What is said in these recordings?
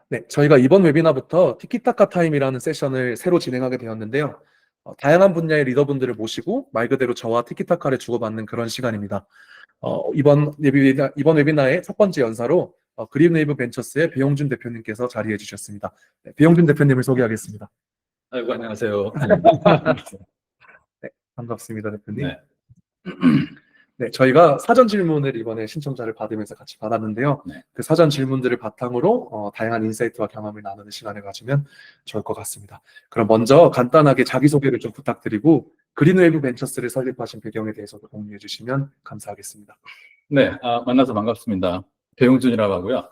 네, 저희가 이번 웨비나부터 티키타카 타임이라는 세션을 새로 진행하게 되었는데요. 다양한 분야의 리더분들을 모시고 말 그대로 저와 티키타카를 주고받는 그런 시간입니다. 이번 웨비나의 첫 번째 연사로 그린웨이브 벤처스의 배용준 대표님께서 자리해 주셨습니다. 네, 배용준 대표님을 소개하겠습니다. 아이고, 안녕하세요. 네, 반갑습니다, 대표님. 네. 네, 저희가 사전 질문을 이번에 신청자를 받으면서 같이 받았는데요. 네. 그 사전 질문들을 바탕으로 다양한 인사이트와 경험을 나누는 시간을 가지면 좋을 것 같습니다. 그럼 먼저 간단하게 자기소개를 좀 부탁드리고 그린웨이브 벤처스를 설립하신 배경에 대해서도 공유해 주시면 감사하겠습니다. 네, 만나서 반갑습니다. 배용준이라고 하고요.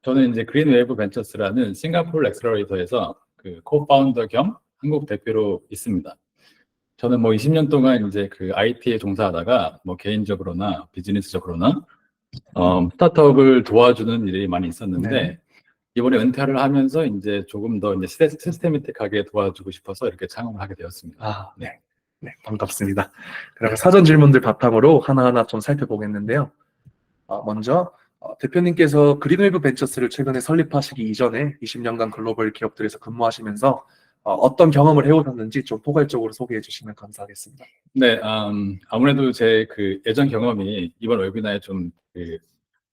저는 이제 그린웨이브 벤처스라는 싱가포르 엑셀러레이터에서 그 코파운더 겸 한국 대표로 있습니다. 저는 뭐 20년 동안 이제 그 IT에 종사하다가 뭐 개인적으로나 비즈니스적으로나 스타트업을 도와주는 일이 많이 있었는데 네. 이번에 은퇴를 하면서 이제 조금 더 이제 시스테미틱하게 도와주고 싶어서 이렇게 창업을 하게 되었습니다. 네. 네, 반갑습니다. 그러면 사전 질문들 바탕으로 하나하나 좀 살펴보겠는데요. 먼저 대표님께서 그린웨이브 벤처스를 최근에 설립하시기 이전에 20년간 글로벌 기업들에서 근무하시면서 어떤 경험을 해오셨는지 좀 포괄적으로 소개해 주시면 감사하겠습니다. 네, 아무래도 제 그 예전 경험이 이번 웨비나에 좀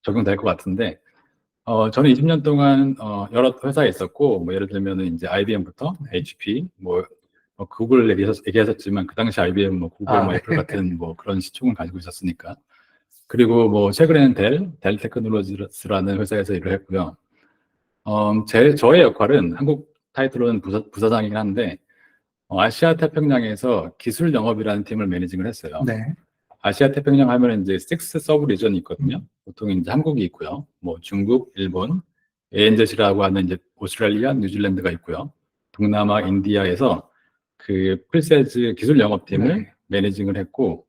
적용될 것 같은데, 저는 20년 동안 여러 회사에 있었고, 뭐 예를 들면은 이제 IBM부터 HP, 구글 얘기하셨지만 그 당시 IBM, 뭐 구글, 뭐 애플 같은 뭐 그런 시총을 가지고 있었으니까. 그리고 뭐 최근에는 델 테크놀로지스라는 회사에서 일을 했고요. 저의 역할은 한국 타이틀로는 부사장이긴 한데 아시아 태평양에서 기술 영업이라는 팀을 매니징을 했어요. 네. 아시아 태평양 하면 이제 6 서브 리전이 있거든요. 보통 이제 한국이 있고요. 뭐 중국, 일본, ANZ라고 하는 이제 오스트레일리아, 뉴질랜드가 있고요. 동남아, 인디아에서 그 프리세일즈 기술 영업팀을 매니징을 했고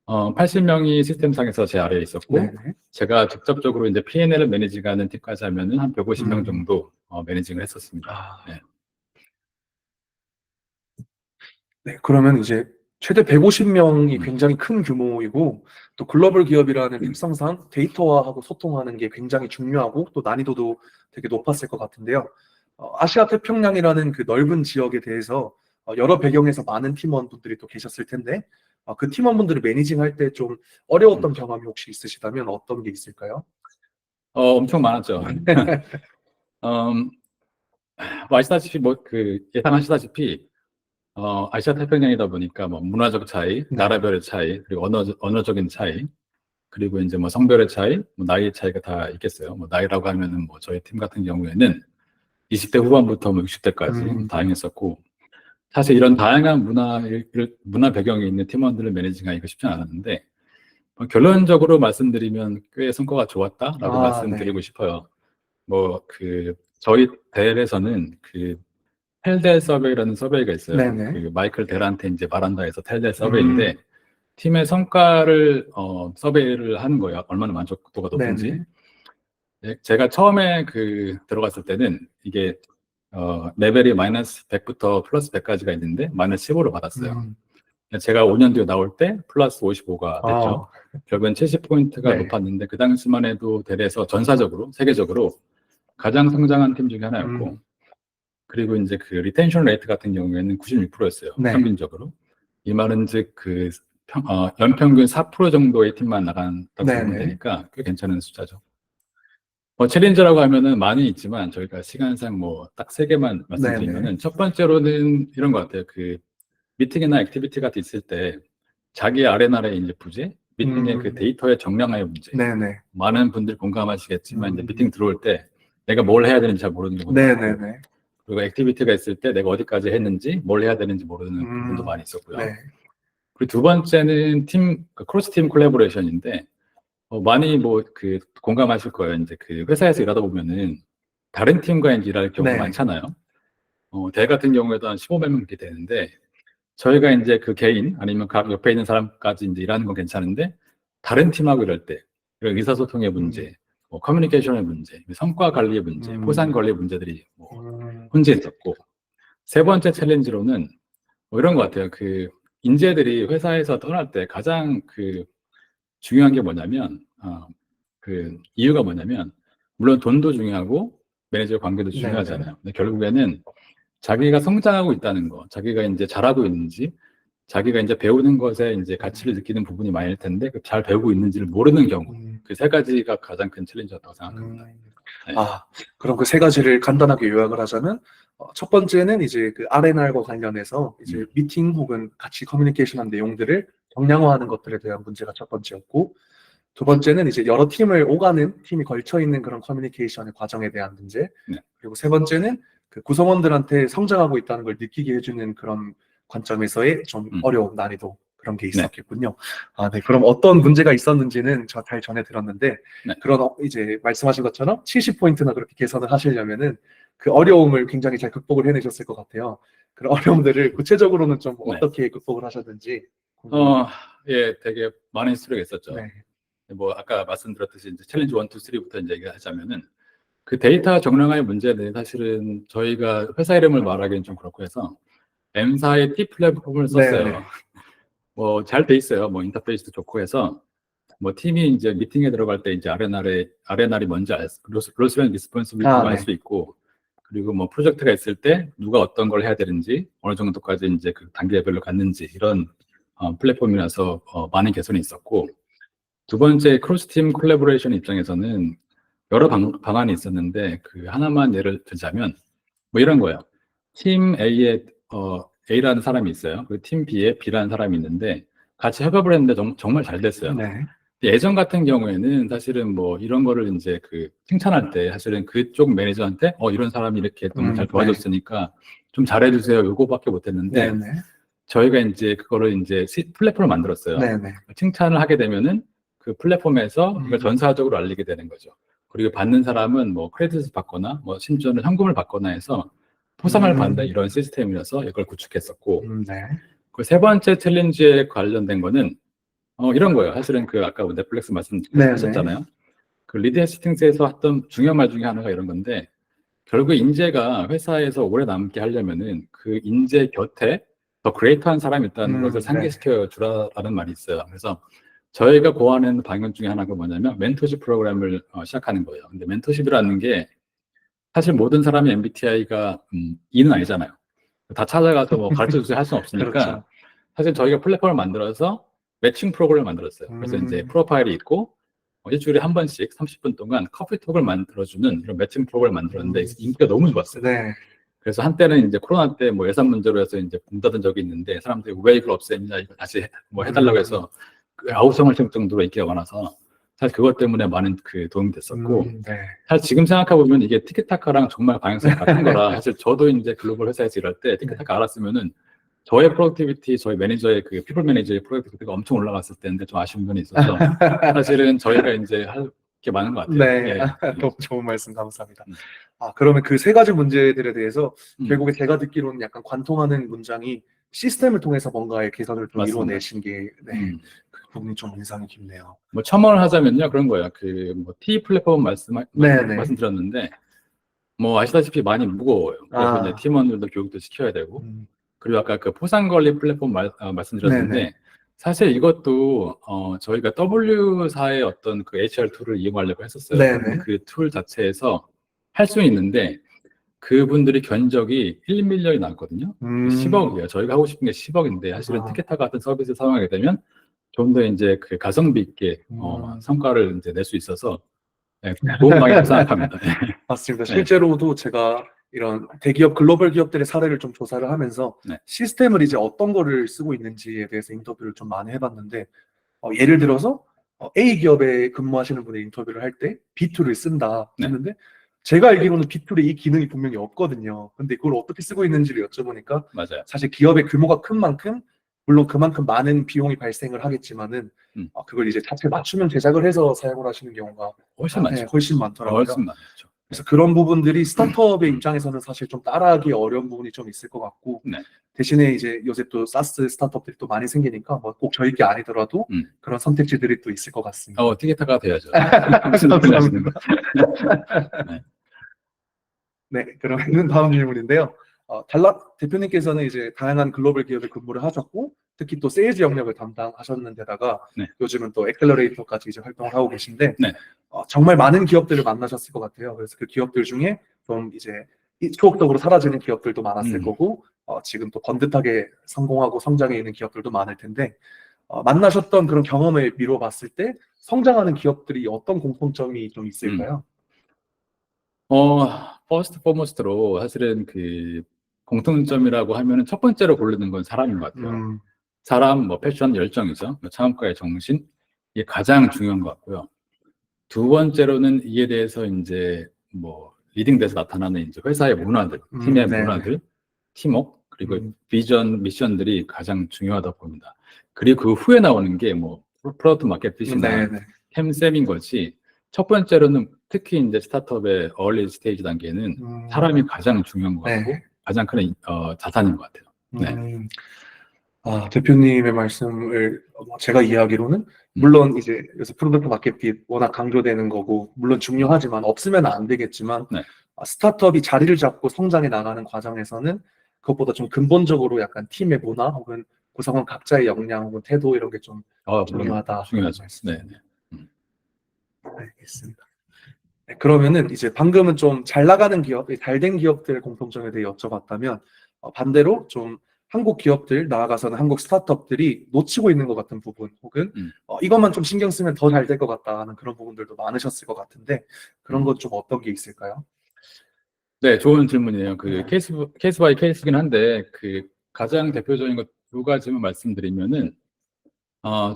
80명이 시스템상에서 제 아래에 있었고 제가 직접적으로 이제 P&L을 매니징하는 팀까지 하면은 한 150명 정도 매니징을 했었습니다. 네. 네, 그러면 이제 최대 150명이 굉장히 큰 규모이고 또 글로벌 기업이라는 특성상 데이터화하고 소통하는 게 굉장히 중요하고 또 난이도도 되게 높았을 것 같은데요. 아시아 태평양이라는 그 넓은 지역에 대해서 여러 배경에서 많은 팀원분들이 또 계셨을 텐데 그 팀원분들을 매니징할 때 좀 어려웠던 경험이 혹시 있으시다면 어떤 게 있을까요? 엄청 많았죠. 뭐 아시다시피 예상하시다시피 아시아 태평양이다 보니까 뭐 문화적 차이, 나라별의 차이, 그리고 언어적인 차이, 그리고 이제 뭐 성별의 차이, 뭐 나이의 차이가 다 있겠어요. 뭐 나이라고 하면은 뭐 저희 팀 같은 경우에는 20대 후반부터 뭐 60대까지 다양했었고, 사실 이런 다양한 문화 배경이 있는 팀원들을 매니징하기가 쉽지 않았는데 결론적으로 말씀드리면 꽤 성과가 좋았다라고 말씀드리고 싶어요. 뭐 저희 델에서는 텔델 서베이라는 서베이가 있어요. 그 마이클 델한테 이제 말한다 해서 텔델 서베이인데 팀의 성과를 서베이를 하는 거예요. 얼마나 만족도가 높은지. 제가 처음에 들어갔을 때는 이게 레벨이 마이너스 100부터 플러스 100까지가 있는데 마이너스 15를 받았어요. 제가 5년 뒤에 나올 때 플러스 55가 됐죠. 결국엔 70포인트가 높았는데 그 당시만 해도 델에서 전사적으로 세계적으로 가장 성장한 팀 중에 하나였고 그리고 이제 리텐션 레이트 같은 경우에는 96%였어요. 평균적으로. 이 말은 즉 연평균 4% 정도의 팀만 나간다고 보면 되니까 꽤 괜찮은 숫자죠. 챌린저라고 하면은 많이 있지만 저희가 시간상 딱 3개만 말씀드리면은 첫 번째로는 이런 것 같아요. 미팅이나 액티비티 같은 있을 때 자기 아래나라의 이제 부재, 미팅의 데이터의 정량화의 문제. 많은 분들이 공감하시겠지만 이제 미팅 들어올 때 내가 뭘 해야 되는지 잘 모르는 경우도 많고 그리고 액티비티가 있을 때 내가 어디까지 했는지 뭘 해야 되는지 모르는 부분도 많이 있었고요. 그리고 두 번째는 크로스 팀 콜라보레이션인데 많이 공감하실 거예요. 이제 회사에서 일하다 보면은 다른 팀과 이제 일할 경우가 많잖아요. 대 같은 경우에도 한 15명 이렇게 되는데 저희가 이제 개인 아니면 각 옆에 있는 사람까지 이제 일하는 건 괜찮은데 다른 팀하고 이럴 때 이런 의사소통의 문제, 커뮤니케이션의 문제, 성과 관리의 문제, 포상 관리 문제들이 혼재 있었고 세 번째 챌린지로는 이런 것 같아요. 인재들이 회사에서 떠날 때 가장 중요한 게 뭐냐면 이유가 뭐냐면 물론 돈도 중요하고 매니저 관계도 네, 중요하잖아요. 근데 결국에는 자기가 성장하고 있다는 거, 자기가 이제 잘하고 있는지, 자기가 이제 배우는 것에 이제 가치를 느끼는 부분이 많을 텐데 잘 배우고 있는지를 모르는 경우, 음, 그 세 가지가 가장 큰 챌린저라고 생각합니다. 네. 아, 그럼 그 세 가지를 간단하게 요약을 하자면, 첫 번째는 이제 그 R&R과 관련해서 이제 미팅 혹은 같이 커뮤니케이션한 내용들을 정량화하는 것들에 대한 문제가 첫 번째였고, 두 번째는 이제 여러 팀을 오가는 팀이 걸쳐 있는 그런 커뮤니케이션의 과정에 대한 문제, 네. 그리고 세 번째는 그 구성원들한테 성장하고 있다는 걸 느끼게 해주는 그런 관점에서의 좀 어려움, 난이도 그런 게 네. 있었겠군요. 아, 네. 그럼 어떤 문제가 있었는지는 저 잘 전해 들었는데, 네. 그런 이제 말씀하신 것처럼 70포인트나 그렇게 개선을 하시려면은 그 어려움을 굉장히 잘 극복을 해내셨을 것 같아요. 그런 어려움들을 구체적으로는 좀 네. 어떻게 극복을 하셨는지 궁금합니다. 예, 되게 많은 스토리가 있었죠. 네. 뭐 아까 말씀드렸듯이 이제 챌린지 1, 2, 3부터 이제 얘기하자면은 그 데이터 정량화의 문제는 사실은 저희가 회사 이름을 말하기는 좀 그렇고 해서 M사의 T 플랫폼을 네, 썼어요. 네. 뭐 잘 돼 있어요. 뭐 인터페이스도 좋고 해서 뭐 팀이 이제 미팅에 들어갈 때 이제 R&R이 뭔지 로스 앤 리스폰시빌리티를 알 네. 수 있고, 그리고 뭐 프로젝트가 있을 때 누가 어떤 걸 해야 되는지, 어느 정도까지 이제 그 단계별로 갔는지 이런 플랫폼이라서 많은 개선이 있었고, 두 번째 크로스팀 콜라보레이션 입장에서는 여러 방안이 있었는데 그 하나만 예를 들자면 뭐 이런 거예요. 팀 A에 A라는 사람이 있어요. 그리고 팀 B에 B라는 사람이 있는데 같이 협업을 했는데 정말 잘 됐어요. 네. 예전 같은 경우에는 사실은 뭐 이런 거를 이제 그 칭찬할 때 사실은 그쪽 매니저한테 이런 사람이 이렇게 너무 잘 도와줬으니까 좀 잘해주세요. 요거밖에 못했는데 네, 네. 저희가 이제 그거를 이제 플랫폼을 만들었어요. 네, 네. 칭찬을 하게 되면은 그 플랫폼에서 이걸 전사적으로 알리게 되는 거죠. 그리고 받는 사람은 뭐 크레딧을 받거나 뭐 심지어는 현금을 받거나 해서 포상을 받는 이런 시스템이라서 이걸 구축했었고, 네. 그 세 번째 챌린지에 관련된 거는 이런 거예요. 사실은 그 아까 넷플릭스 말씀하셨잖아요. 그 리드 헤스팅스에서 했던 중요한 말 중에 하나가 이런 건데, 결국 인재가 회사에서 오래 남게 하려면은 그 인재 곁에 더 그레이트한 사람이 있다는 것을 상기시켜 주라는 말이 있어요. 그래서 저희가 고하는 방향 중에 하나가 뭐냐면 멘토십 프로그램을 시작하는 거예요. 근데 멘토십이라는 게 사실 모든 사람이 MBTI가 E는 아니잖아요. 다 찾아가서 뭐 가르쳐 주세요 할 수는 없으니까 그렇죠. 사실 저희가 플랫폼을 만들어서 매칭 프로그램을 만들었어요. 그래서 이제 프로파일이 있고 일주일에 한 번씩 30분 동안 커피톡을 만들어주는 이런 매칭 프로그램을 만들었는데 인기가 너무 좋았어요. 네. 그래서 한때는 이제 코로나 때 뭐 예산 문제로 해서 이제 문 닫은 적이 있는데 사람들이 왜 이걸 없앴냐 이거 다시 뭐 해달라고 해서 그 아우성을 칠 정도로 인기가 많아서 사실 그것 때문에 많은 그 도움이 됐었고, 네. 사실 지금 생각해보면 이게 티키타카랑 정말 방향성이 같은 거라 사실 저도 이제 글로벌 회사에서 일할 때 티키타카 알았으면은 저의 프로덕티비티, 저희 매니저의 그 피플 매니저의 프로덕티비티가 엄청 올라갔을 텐데 좀 아쉬운 면이 있어서 사실은 저희가 이제 할 게 많은 것 같아요. 네. 예. 너무 좋은 말씀 감사합니다. 그러면 그 세 가지 문제들에 대해서 결국에 제가 듣기로는 약간 관통하는 문장이 시스템을 통해서 뭔가의 개선을 좀 맞습니다. 이루어내신 게 그 부분이 좀 인상이 깊네요. 뭐 첨언을 하자면요 그런 거예요. 그 뭐 T 플랫폼 말씀드렸는데 뭐 아시다시피 많이 무거워요. 그래서 이제 팀원들도 교육도 시켜야 되고, 그리고 아까 그 포상 관리 플랫폼 말씀드렸는데 사실 이것도 저희가 W사의 어떤 그 HR 툴을 이용하려고 했었어요. 근데 그 툴 자체에서 할 수 있는데 그분들이 견적이 1밀리언이 나왔거든요. 10억이에요. 저희가 하고 싶은 게 10억인데 사실은 티켓타 같은 서비스를 사용하게 되면 좀 더 이제 그 가성비 있게 성과를 이제 낼 수 있어서 좋은 방향이라고 생각합니다. 맞습니다. 실제로도 제가 이런 대기업, 글로벌 기업들의 사례를 좀 조사를 하면서 시스템을 이제 어떤 거를 쓰고 있는지에 대해서 인터뷰를 좀 많이 해봤는데, 예를 들어서 A 기업에 근무하시는 분의 인터뷰를 할 때 B2를 쓴다 했는데 제가 알기로는 B2에 이 기능이 분명히 없거든요. 근데 그걸 어떻게 쓰고 있는지를 여쭤보니까 맞아요. 사실 기업의 규모가 큰 만큼 물론 그만큼 많은 비용이 발생을 하겠지만은 그걸 이제 자체 맞춤형 제작을 해서 사용을 하시는 경우가 훨씬 많죠. 훨씬 많더라고요. 훨씬 많죠. 그래서 그런 부분들이 스타트업의 입장에서는 사실 좀 따라하기 어려운 부분이 좀 있을 것 같고, 대신에 이제 요새 또 사스 스타트업들이 또 많이 생기니까 뭐 꼭 저희 게 아니더라도 그런 선택지들이 또 있을 것 같습니다. 티켓타가 돼야죠. 감사합니다. 네, 그러면 다음 질문인데요. 달락 대표님께서는 이제 다양한 글로벌 기업에 근무를 하셨고, 특히 또 세일즈 영역을 담당하셨는 데다가 요즘은 또 액셀러레이터까지 이제 활동을 하고 계신데, 정말 많은 기업들을 만나셨을 것 같아요. 그래서 그 기업들 중에 좀 이제 추억적으로 사라지는 기업들도 많았을 음. 거고, 지금 또 번듯하게 성공하고 성장해 있는 기업들도 많을 텐데, 만나셨던 그런 경험을 미루어 봤을 때 성장하는 기업들이 어떤 공통점이 좀 음. 있을까요? 퍼스트 포머스트로 사실은 그 공통점이라고 하면은 첫 번째로 고르는 건 사람인 것 같아요. 음, 사람, 뭐 패션 열정이죠. 창업가의 정신, 이게 가장 중요한 것 같고요. 두 번째로는 이에 대해서 이제 뭐 리딩돼서 나타나는 이제 회사의 문화들, 팀의 네네. 문화들, 팀워크, 그리고 음, 비전, 미션들이 가장 중요하다고 봅니다. 그리고 그 후에 나오는 게 뭐 프로덕트 마켓 핏이나 네네. 캠셈인 것이 첫 번째로는 특히 이제 스타트업의 얼리 스테이지 단계는 사람이 가장 중요한 것 같고 네. 가장 큰 자산인 것 같아요. 네. 대표님의 말씀을 제가 이해하기로는, 물론 이제 요새 프로덕트 마켓핏 워낙 강조되는 거고, 물론 중요하지만 없으면 안 되겠지만, 네. 스타트업이 자리를 잡고 성장해 나가는 과정에서는 그것보다 좀 근본적으로 약간 팀의 문화 혹은 구성원 각자의 역량 혹은 태도 이런 게 좀 물론 중요하다. 중요하죠. 말씀. 네. 네. 알겠습니다. 네, 그러면은 이제 방금은 좀 잘 나가는 기업, 잘 된 기업들 공통점에 대해 여쭤봤다면, 반대로 좀 한국 기업들, 나아가서는 한국 스타트업들이 놓치고 있는 것 같은 부분, 혹은 음. 이것만 좀 신경 쓰면 더 잘 될 것 같다 하는 그런 부분들도 많으셨을 것 같은데, 그런 음. 것 좀 어떤 게 있을까요? 네, 좋은 질문이에요. 그 네. 케이스 바이 케이스긴 한데 그 가장 대표적인 것 두 가지만 말씀드리면은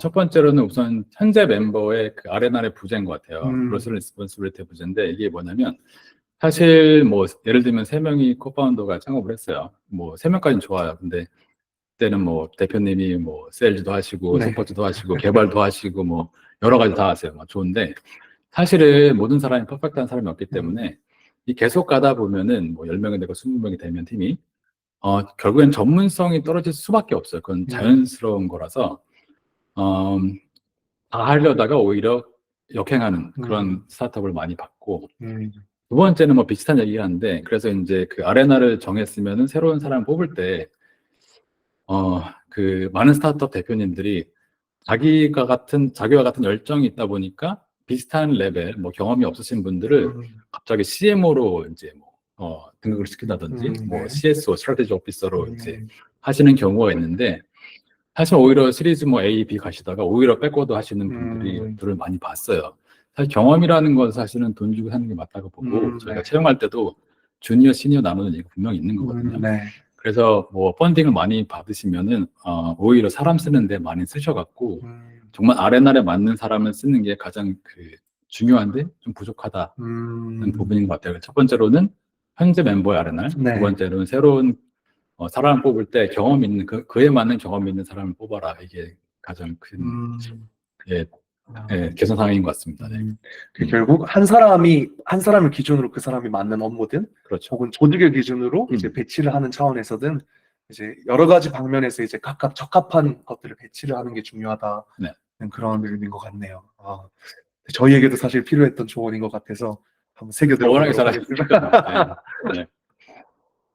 첫 번째로는 우선 현재 멤버의 그 아레나의 부재인 것 같아요. 로스 리스폰시빌리티 부재인데 이게 뭐냐면 사실 뭐 예를 들면 세 명이 코파운더가 창업을 했어요. 뭐 세 명까지는 좋아요. 근데 그때는 뭐 대표님이 뭐 세일즈도 하시고 네. 서포트도 하시고 개발도 하시고 뭐 여러 가지 다 하세요. 뭐 좋은데 사실은 모든 사람이 퍼펙트한 사람이 없기 때문에 이 계속 가다 보면은 뭐 10명이 되고 20명이 되면 팀이 결국엔 전문성이 떨어질 수밖에 없어요. 그건 자연스러운 거라서 다 하려다가 오히려 역행하는 그런 스타트업을 많이 봤고 두 번째는 뭐 비슷한 얘기가 한데 그래서 이제 그 아레나를 정했으면은 새로운 사람을 뽑을 때 그 많은 스타트업 대표님들이 자기와 같은 열정이 있다 보니까 비슷한 레벨, 뭐 경험이 없으신 분들을 갑자기 CMO로 이제 뭐, 등극을 시킨다든지, 뭐 네. CSO, 스트래티지 오피서로 이제 하시는 경우가 있는데, 사실 오히려 시리즈 뭐 A, B 가시다가 오히려 백워드 하시는 분들을 많이 봤어요. 사실 경험이라는 건 사실은 돈 주고 사는 게 맞다고 보고, 저희가 네. 채용할 때도 주니어, 시니어 나누는 얘기가 분명히 있는 거거든요. 네. 그래서 뭐 펀딩을 많이 받으시면은 오히려 사람 쓰는데 많이 쓰셔갖고 정말 아레나에 맞는 사람을 쓰는 게 가장 그 중요한데 좀 부족하다는 부분인 것 같아요. 첫 번째로는 현재 멤버의 아레나, 네. 두 번째로는 새로운 사람을 뽑을 때 경험 있는 그에 맞는 경험 있는 사람을 뽑아라. 이게 가장 큰 예, 개선 사항인 것 같습니다. 네. 결국 한 사람을 기준으로 그 사람이 맞는 업무든 그렇죠. 혹은 조직을 기준으로 이제 배치를 하는 차원에서든 이제 여러 가지 방면에서 이제 각각 적합한 것들을 배치를 하는 게 중요하다는 네. 그런 의미인 것 같네요. 저희에게도 사실 필요했던 조언인 것 같아서 한번 새겨 워낙에 들어보도록 하겠습니다. 잘하시니까. 네.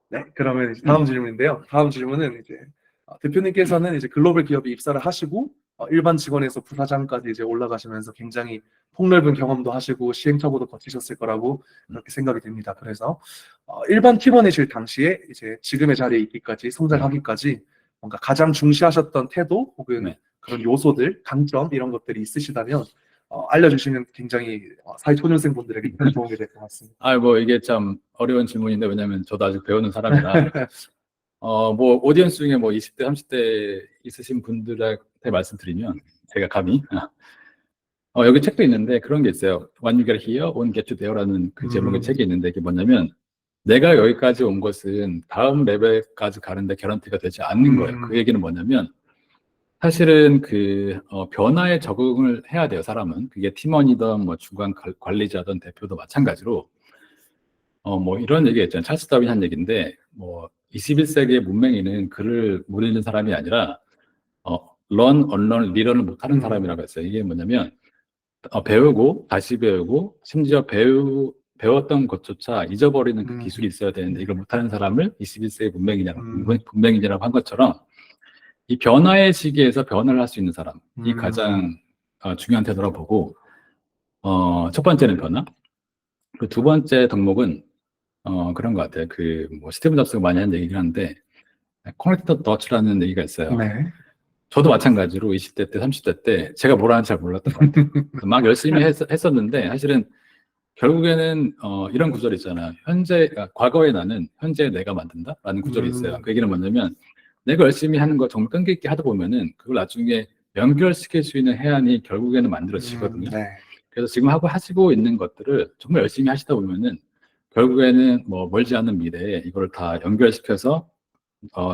네, 그러면 이제 다음 질문인데요. 다음 질문은 이제 대표님께서는 이제 글로벌 기업에 입사를 하시고 일반 직원에서 부사장까지 이제 올라가시면서 굉장히 폭넓은 경험도 하시고 시행착오도 거치셨을 거라고 그렇게 생각이 됩니다. 그래서 일반 팀원이실 당시에 이제 지금의 자리에 있기까지 성장하기까지 뭔가 가장 중시하셨던 태도 혹은 네. 그런 요소들, 강점 이런 것들이 있으시다면 알려주시면 굉장히 사회초년생 분들에게 큰 도움이 될 것 같습니다. 뭐 이게 참 어려운 질문인데 왜냐면 저도 아직 배우는 사람이라 뭐 오디언스 중에 뭐 20대, 30대 있으신 분들한테 말씀드리면 제가 감히 여기 책도 있는데 그런 게 있어요. When you get here, won't get you there라는 그 제목의 책이 있는데 이게 뭐냐면 내가 여기까지 온 것은 다음 레벨까지 가는데 개런티가 되지 않는 거예요. 그 얘기는 뭐냐면 사실은 그 변화에 적응을 해야 돼요. 사람은 그게 팀원이든 뭐 중간 관리자든 대표도 마찬가지로 뭐 이런 얘기가 있잖아요. 찰스 다윈이 한 얘기인데 뭐 21세기의 문맹이는 글을 못 읽는 사람이 아니라 learn, unlearn, relearn을 못하는 사람이라고 했어요. 이게 뭐냐면 배우고 다시 배우고 심지어 배웠던 것조차 잊어버리는 그 기술이 있어야 되는데 이걸 못하는 사람을 21세기 문맹이라고 한 것처럼 이 변화의 시기에서 변화를 할 수 있는 사람이 가장 중요한 태도라고 보고 첫 번째는 변화, 그 두 번째 덕목은 그런 것 같아요. 뭐 스티브 잡스가 많이 한 얘기긴 한데 커넥터 더츠라는 얘기가 있어요. 네. 저도 마찬가지로 20대 때, 30대 때 제가 뭘 하는지 잘 몰랐던 것 같아요. 막 열심히 했었는데 사실은 결국에는 이런 구절이 있잖아요. 과거의 나는 현재 내가 만든다라는 구절이 있어요. 그 얘기는 뭐냐면 내가 열심히 하는 거 정말 끈기 있게 하다 보면은 그걸 나중에 연결시킬 수 있는 해안이 결국에는 만들어지거든요. 네. 그래서 지금 하시고 있는 것들을 정말 열심히 하시다 보면은 결국에는 뭐 멀지 않은 미래에 이걸 다 연결시켜서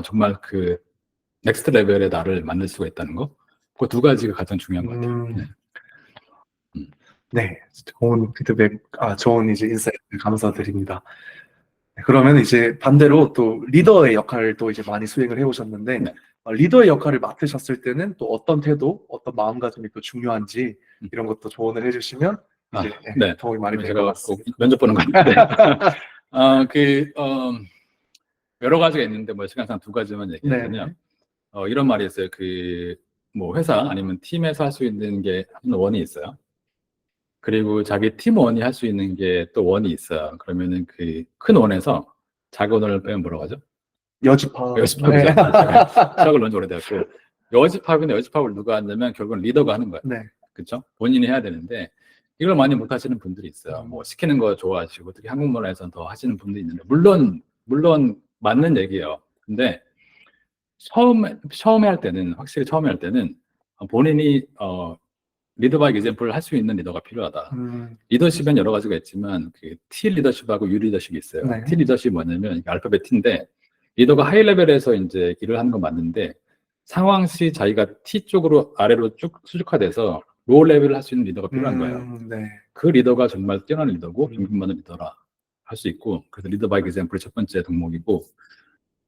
정말 그 넥스트 레벨의 나를 만들 수가 있다는 거. 그 두 가지가 가장 중요한 것 같아요. 네. 네. 좋은 피드백, 좋은 이제 인사이트 감사드립니다. 네, 그러면 이제 반대로 또 리더의 역할을 또 이제 많이 수행을 해오셨는데, 네. 리더의 역할을 맡으셨을 때는 또 어떤 태도, 어떤 마음가짐이 또 중요한지 이런 것도 조언을 해주시면 이제 네. 도움이 많이 될 것 제가 꼭 같습니다. 면접 보는 것 같은데. 여러 가지가 있는데 뭐 시간상 두 가지만 네. 얘기하면요. 이런 말이 있어요. 뭐 회사 아니면 팀에서 할 수 있는 게 한 원이 있어요. 그리고 자기 팀원이 할 수 있는 게 또 원이 있어요. 그러면은 그 큰 원에서 작은 원을 빼면 뭐라고 하죠? 여집합. 여집합이죠. 네. 제가 시작을 논지 오래돼갖고 여집합을 누가 하냐면 결국은 리더가 하는 거예요. 네. 그렇죠? 본인이 해야 되는데 이걸 많이 못 하시는 분들이 있어요. 뭐 시키는 거 좋아하시고 특히 한국 문화에서는 더 하시는 분들이 있는데 물론 맞는 얘기예요. 근데 처음에 할 때는 확실히 처음에 할 때는 본인이 리더 바이 example을 할 수 있는 리더가 필요하다. 리더십은 여러 가지가 있지만 그 T 리더십하고 U 리더십이 있어요. 네. T 리더십이 뭐냐면 이게 알파벳 T인데 리더가 하이 레벨에서 이제 일을 하는 건 맞는데 상황시 자기가 T 쪽으로 아래로 쭉 수직화돼서 로우 레벨을 할 수 있는 리더가 필요한 거예요. 네. 그 리더가 정말 뛰어난 리더고 존경받는 리더라 할 수 있고 그래서 리더 바이 example이 첫 번째 덕목이고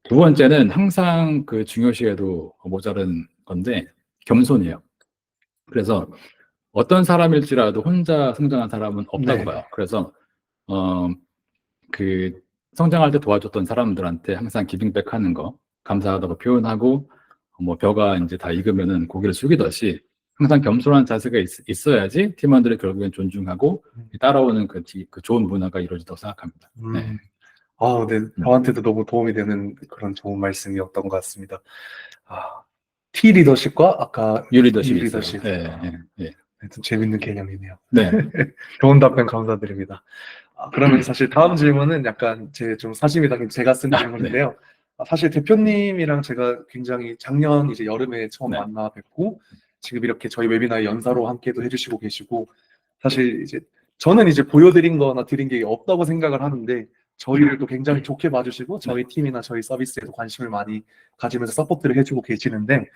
두 번째는 항상 그 중요시해도 모자른 건데 겸손이에요. 그래서 어떤 사람일지라도 혼자 성장한 사람은 없다고 네. 봐요. 그래서 그 성장할 때 도와줬던 사람들한테 항상 기빙백 하는 거, 감사하다고 표현하고 뭐 벼가 이제 다 익으면은 고개를 숙이듯이 항상 겸손한 자세가 있어야지 팀원들이 결국엔 존중하고 따라오는 그 좋은 문화가 이루어진다고 생각합니다. 네. 네. 저한테도 너무 도움이 되는 그런 좋은 말씀이었던 것 같습니다. T 리더십과 아까 U U 리더십이 리더십. 있어요. 네. 좀 재밌는 개념이네요. 네. 좋은 답변 감사드립니다. 그러면 사실 다음 질문은 약간 제 좀 사심이 담긴 제가 쓴 질문인데요. 사실 대표님이랑 제가 굉장히 작년 이제 여름에 처음 네. 만나 뵙고 지금 이렇게 저희 웨비나에 연사로 함께도 해주시고 계시고 사실 이제 저는 이제 보여드린 거나 드린 게 없다고 생각을 하는데 저희를 또 굉장히 좋게 봐주시고 저희 팀이나 저희 서비스에도 관심을 많이 가지면서 서포트를 해주고 계시는데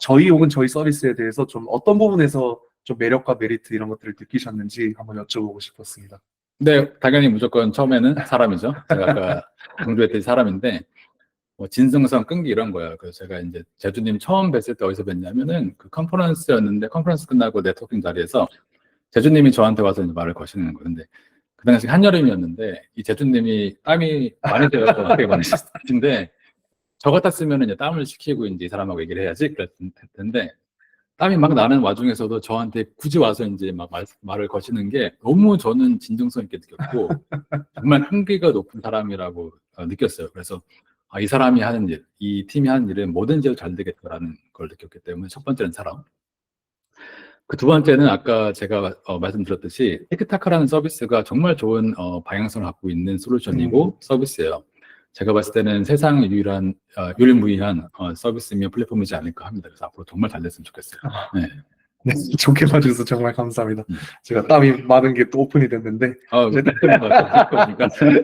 저희 혹은 저희 서비스에 대해서 좀 어떤 부분에서 좀 매력과 메리트 이런 것들을 느끼셨는지 한번 여쭤보고 싶었습니다. 네, 당연히 무조건 처음에는 사람이죠. 제가 아까 강조했듯이 사람인데 뭐 진성성, 끈기 이런 거예요. 그래서 제가 이제 제주님 처음 뵀을 때 어디서 뵀냐면은 그 컨퍼런스였는데 컨퍼런스 끝나고 네트워킹 자리에서 제주님이 저한테 와서 이제 말을 거시는 거예요. 근데 그 당시 한여름이었는데 이 제주님이 땀이 많이 되어서 되게 많으신데 저 같았으면 이제 땀을 식히고 이제 이 사람하고 얘기를 해야지 그랬을 텐데 땀이 막 나는 와중에서도 저한테 굳이 와서 이제 막 말을 거시는 게 너무 저는 진정성 있게 느꼈고 정말 끈기가 높은 사람이라고 느꼈어요. 그래서 이 사람이 하는 일, 이 팀이 하는 일은 뭐든지 해도 잘 되겠다라는 걸 느꼈기 때문에 첫 번째는 사람. 그 두 번째는 아까 제가 말씀드렸듯이 티키타카라는 서비스가 정말 좋은 방향성을 갖고 있는 솔루션이고 서비스예요. 제가 봤을 때는 세상 유일무이한 서비스며 플랫폼이지 않을까 합니다. 그래서 앞으로 정말 잘 됐으면 좋겠어요. 네. 네, 좋게 봐주셔서 정말 감사합니다. 제가 땀이 많은 게 또 오픈이 됐는데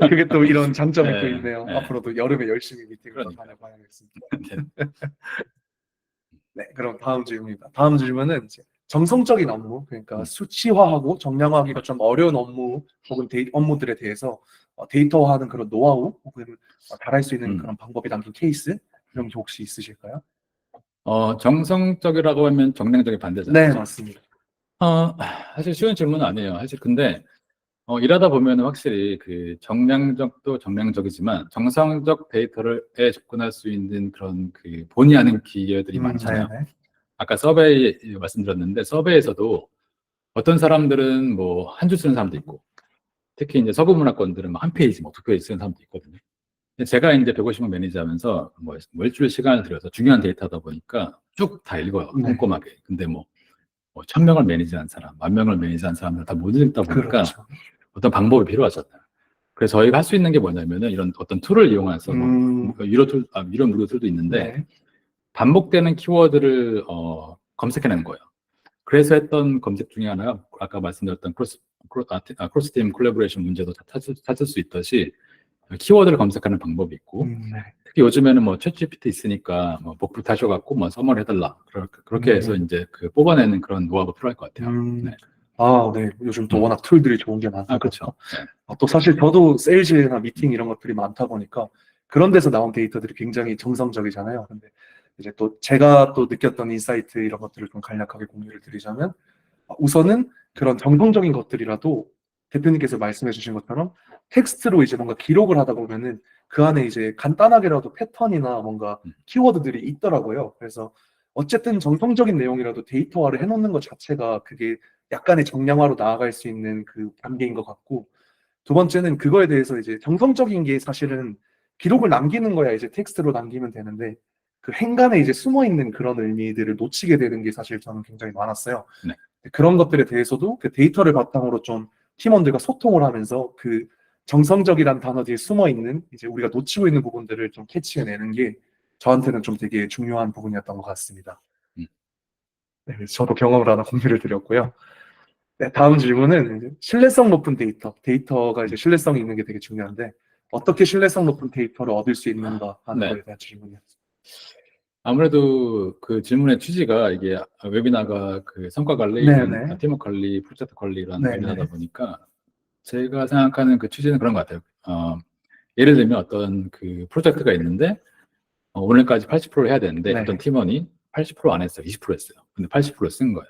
그게 또 이런 장점이 또 있네요. 앞으로도 여름에 열심히 미팅을 다녀봐야겠습니다. 네, 그럼 다음 질문입니다. 다음 질문은 이제 정성적인 업무, 그러니까 수치화하고 정량화하기가 좀 어려운 업무 혹은 업무들에 대해서 데이터화하는 그런 노하우 혹은 잘할 수 있는 그런 방법이 담긴 케이스 이런 게 혹시 있으실까요? 정성적이라고 하면 정량적인 반대잖아요. 네, 맞습니다. 사실 쉬운 질문은 아니에요. 사실 근데 일하다 보면 확실히 그 정량적도 정량적이지만 정성적 데이터에 접근할 수 있는 그런 그 본의 아닌 기회들이 많잖아요. 네네. 아까 서베이 말씀드렸는데 서베이에서도 어떤 사람들은 뭐 한 줄 쓰는 사람도 있고 특히 이제 서구 문화권들은 한 페이지, 뭐 두 페이지 쓰는 사람도 있거든요. 근데 제가 이제 150명 매니지하면서 뭐 일주일 시간을 들여서 중요한 데이터다 보니까 쭉 다 읽어요. 네. 꼼꼼하게. 근데 뭐 1000명을 매니지한 사람, 10,000명을 매니지한 사람들 다 못 읽다 보니까 그렇죠. 어떤 방법이 필요하잖아요. 그래서 저희가 할 수 있는 게 뭐냐면은 이런 어떤 툴을 이용해서 유료 툴, 유료 무료 툴도 있는데 네. 반복되는 키워드를 검색해내는 거예요. 그래서 했던 검색 중에 하나가 아까 말씀드렸던 크로스팀 콜라보레이션 문제도 다 찾을 수 있듯이 키워드를 검색하는 방법이 있고 네. 특히 요즘에는 뭐 챗GPT 있으니까 뭐 복붙 하셔갖고 뭐 서머리 해달라 그렇게 해서 이제 그 뽑아내는 그런 노하우가 필요할 것 같아요. 네. 아, 네. 요즘 또 워낙 툴들이 좋은 게 많다 그렇죠. 보니까. 네. 또 사실 저도 세일즈나 미팅 이런 것들이 많다 보니까 그런 데서 나온 데이터들이 굉장히 정성적이잖아요. 근데 이제 또 제가 또 느꼈던 인사이트 이런 것들을 좀 간략하게 공유를 드리자면 우선은 그런 정성적인 것들이라도 대표님께서 말씀해 주신 것처럼 텍스트로 이제 뭔가 기록을 하다 보면은 그 안에 이제 간단하게라도 패턴이나 뭔가 키워드들이 있더라고요. 그래서 어쨌든 정성적인 내용이라도 데이터화를 해놓는 것 자체가 그게 약간의 정량화로 나아갈 수 있는 그 단계인 것 같고, 두 번째는 그거에 대해서 이제 정성적인 게 사실은 기록을 남기는 거야 이제 텍스트로 남기면 되는데 그 행간에 이제 숨어 있는 그런 의미들을 놓치게 되는 게 사실 저는 굉장히 많았어요. 네. 그런 것들에 대해서도 그 데이터를 바탕으로 좀 팀원들과 소통을 하면서 그 정성적이란 단어 뒤에 숨어 있는 이제 우리가 놓치고 있는 부분들을 좀 캐치해내는 게 저한테는 좀 되게 중요한 부분이었던 것 같습니다. 음. 네, 그래서 저도 경험을 하나 공유를 드렸고요. 네, 다음 질문은 이제 신뢰성 높은 데이터가 이제 신뢰성이 있는 게 되게 중요한데 어떻게 신뢰성 높은 데이터를 얻을 수 있는가 하는 네. 거에 대한 질문이었습니다. 아무래도 그 질문의 취지가 이게 웨비나가 그 성과 관리, 네네. 팀워크 관리, 프로젝트 관리라는 네네. 웨비나다 보니까 제가 생각하는 그 취지는 그런 것 같아요. 예를 들면 어떤 그 프로젝트가 있는데 오늘까지 80%를 해야 되는데 네. 어떤 팀원이 80%안 했어요. 20% 했어요. 근데 80% 쓴 거예요.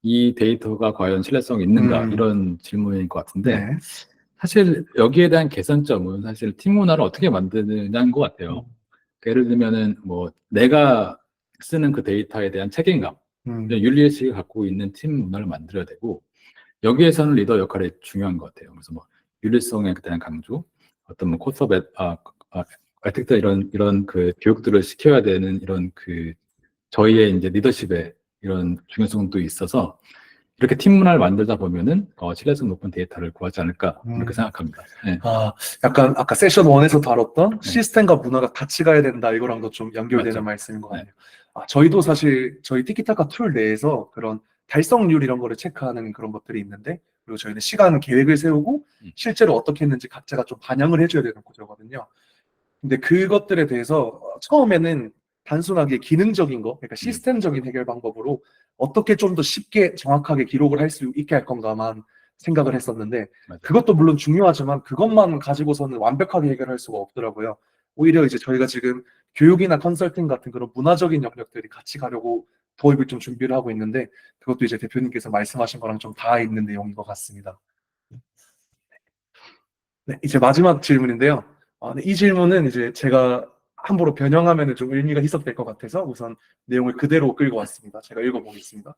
이 데이터가 과연 신뢰성이 있는가 이런 질문인 것 같은데 네. 사실 여기에 대한 개선점은 사실 팀 문화를 어떻게 만드느냐인 것 같아요. 예를 들면은 뭐 내가 쓰는 그 데이터에 대한 책임감, 윤리의식을 갖고 있는 팀 문화를 만들어야 되고 여기에서는 리더 역할이 중요한 것 같아요. 그래서 뭐 윤리성에 대한 강조, 어떤 뭐 코스 오브 에틱스 이런 그 교육들을 시켜야 되는 이런 그 저희의 이제 리더십의 이런 중요성도 있어서 이렇게 팀 문화를 만들다 보면은 신뢰성 높은 데이터를 구하지 않을까 이렇게 생각합니다. 네. 약간 아까 세션 1에서 다뤘던 시스템과 문화가 같이 가야 된다 이거랑도 좀 연결되는 맞죠. 말씀인 것 같네요. 저희도 사실 저희 티키타카 툴 내에서 그런 달성률 이런 거를 체크하는 그런 것들이 있는데 그리고 저희는 시간 계획을 세우고 실제로 어떻게 했는지 각자가 좀 반영을 해줘야 되는 구조거든요. 근데 그것들에 대해서 처음에는 단순하게 기능적인 거, 그러니까 시스템적인 해결 방법으로 어떻게 좀 더 쉽게 정확하게 기록을 할 수 있게 할 건가만 생각을 했었는데 맞아요. 그것도 물론 중요하지만 그것만 가지고서는 완벽하게 해결할 수가 없더라고요. 오히려 이제 저희가 지금 교육이나 컨설팅 같은 그런 문화적인 영역들이 같이 가려고 도입을 좀 준비를 하고 있는데 그것도 이제 대표님께서 말씀하신 거랑 좀 닿아 있는 내용인 것 같습니다. 네, 이제 마지막 질문인데요. 네, 이 질문은 이제 제가 함부로 변형하면 좀 의미가 희석될 것 같아서 우선 내용을 그대로 끌고 왔습니다. 제가 읽어보겠습니다.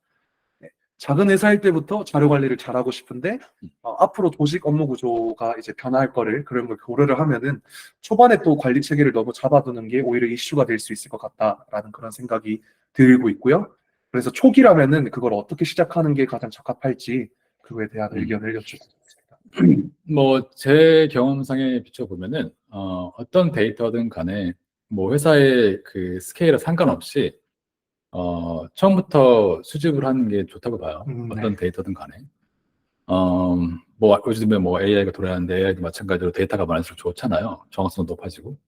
네, 작은 회사일 때부터 자료 관리를 잘하고 싶은데 앞으로 조직 업무 구조가 이제 변할 거를 그런 걸 고려를 하면은 초반에 또 관리 체계를 너무 잡아두는 게 오히려 이슈가 될 수 있을 것 같다라는 그런 생각이 들고 있고요. 그래서 초기라면은 그걸 어떻게 시작하는 게 가장 적합할지 그거에 대한 의견을 여쭙습니다. 뭐 제 경험상에 비춰보면은 어떤 데이터든 간에 뭐 회사의 그 스케일에 상관없이 처음부터 수집을 하는 게 좋다고 봐요. 어떤 데이터든 간에. 뭐 요즘에 뭐 AI가 돌아가는데 AI도 마찬가지로 데이터가 많을수록 좋잖아요. 정확성도 높아지고.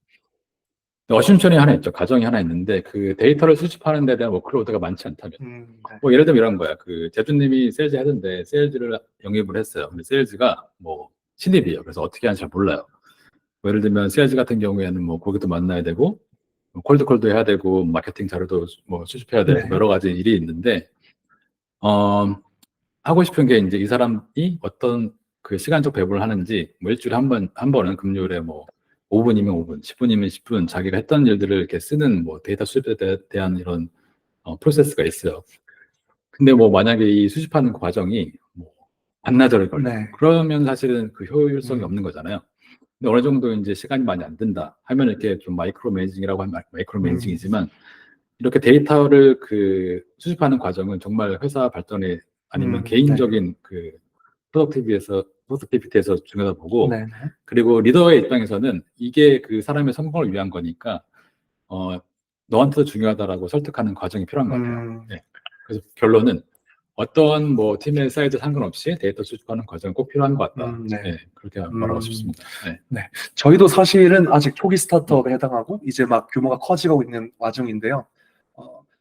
어심션이 하나 있죠. 가정이 하나 있는데 그 데이터를 수집하는 데 대한 워크로드가 많지 않다면 뭐 예를 들면 이런 거야. 그 제주님이 세일즈 하던데 세일즈를 영입을 했어요. 근데 세일즈가 뭐 신입이에요. 그래서 어떻게 하는지 잘 몰라요. 뭐 예를 들면 세일즈 같은 경우에는 뭐 고객도 만나야 되고 콜드콜도 해야 되고 마케팅 자료도 뭐 수집해야 되고 여러 가지 일이 있는데 하고 싶은 게 이제 이 사람이 어떤 그 시간적 배분을 하는지 뭐 일주일에 한 번은 금요일에 뭐 5분이면 5분, 10분이면 10분 자기가 했던 일들을 이렇게 쓰는 뭐 데이터 수집에 대한 이런 프로세스가 있어요. 근데 뭐 만약에 이 수집하는 과정이 뭐 반나절을 걸려. 네. 그러면 사실은 그 효율성이 음. 없는 거잖아요. 근데 어느 정도 이제 시간이 많이 안 든다 하면 이렇게 좀 마이크로 매니징이라고 하면 마이크로 매니징이지만 이렇게 데이터를 그 수집하는 과정은 정말 회사 발전에 아니면 네. 개인적인 그 프로덕티비티에서 중요하다 보고, 네. 그리고 리더의 입장에서는 이게 그 사람의 성공을 위한 거니까 너한테도 중요하다라고 설득하는 과정이 필요한 것 같아요. 네. 그래서 결론은 어떤 뭐 팀의 사이즈 상관없이 데이터 수집하는 과정은 꼭 필요한 것 같다. 네. 네, 그렇게 말하고 싶습니다. 네. 네. 저희도 사실은 아직 초기 스타트업에 해당하고 이제 막 규모가 커지고 있는 와중인데요.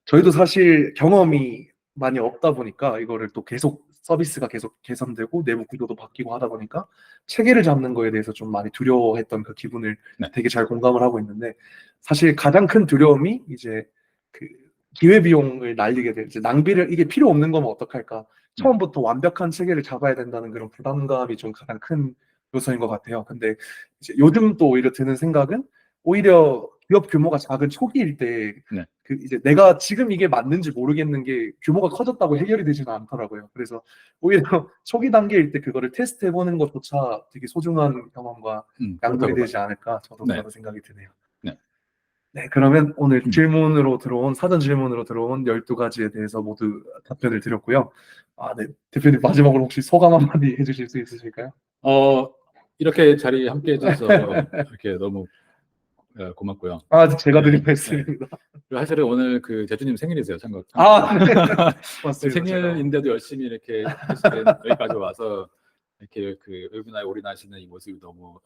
저희도 사실 경험이 많이 없다 보니까 이거를 또 계속 서비스가 계속 개선되고 내부 구조도 바뀌고 하다 보니까 체계를 잡는 거에 대해서 좀 많이 두려워했던 그 기분을 네. 되게 잘 공감을 하고 있는데, 사실 가장 큰 두려움이 이제 그 기회비용을 날리게 될, 이제 낭비를, 이게 필요 없는 거면 어떡할까? 처음부터 완벽한 체계를 잡아야 된다는 그런 부담감이 좀 가장 큰 요소인 것 같아요. 근데 이제 요즘 또 오히려 드는 생각은, 오히려 기업 규모가 작은 초기일 때 네. 그 이제 내가 지금 이게 맞는지 모르겠는 게 규모가 커졌다고 해결이 되지는 않더라고요. 그래서 오히려 초기 단계일 때 그거를 테스트 해보는 것조차 되게 소중한 경험과 양분이 그렇다고 되지 않을까, 저도 네. 그런 생각이 드네요. 네. 네, 그러면 오늘 사전 질문으로 들어온 12가지에 대해서 모두 답변을 드렸고요. 네, 대표님 마지막으로 혹시 소감 한마디 해주실 수 있으실까요? 이렇게 자리 함께 해주셔서 이렇게 너무 고맙고요. 제가 드린 네. 말씀입니다. 그리고 사실은 오늘 그 제주님 생일이세요, 참고. 네. 맞습니다. 생일인데도 열심히 이렇게 하시는 여기까지 와서 이렇게 그 웨비나에 올인하시는 이 모습이 너무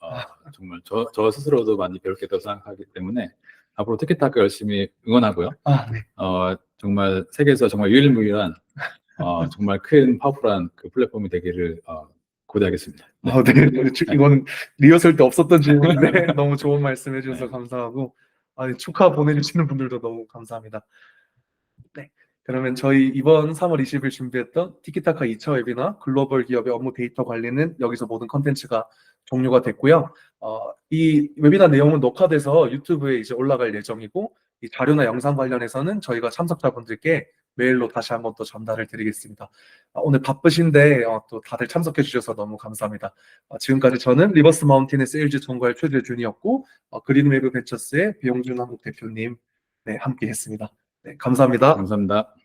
정말 저 스스로도 많이 배웠겠다고 생각하기 때문에 앞으로 티키타카 열심히 응원하고요. 네. 정말 세계에서 정말 유일무이한 정말 큰 파워풀한 그 플랫폼이 되기를 고대하겠습니다. 네. 이건 리허설 때 없었던 질문인데 너무 좋은 말씀 해주셔서 감사하고, 축하 보내주시는 분들도 너무 감사합니다. 네. 그러면 저희 이번 3월 20일 준비했던 티키타카 2차 웨비나 글로벌 기업의 업무 데이터 관리는 여기서 모든 컨텐츠가 종료가 됐고요. 이 웨비나 내용은 녹화돼서 유튜브에 이제 올라갈 예정이고, 이 자료나 영상 관련해서는 저희가 참석자분들께 메일로 다시 한번 또 전달을 드리겠습니다. 오늘 바쁘신데 또 다들 참석해 주셔서 너무 감사합니다. 지금까지 저는 리버스 마운틴의 세일즈 총괄 최재준이었고, 그린웨브 벤처스의 배용준 한국 대표님 함께 했습니다. 네, 감사합니다. 감사합니다.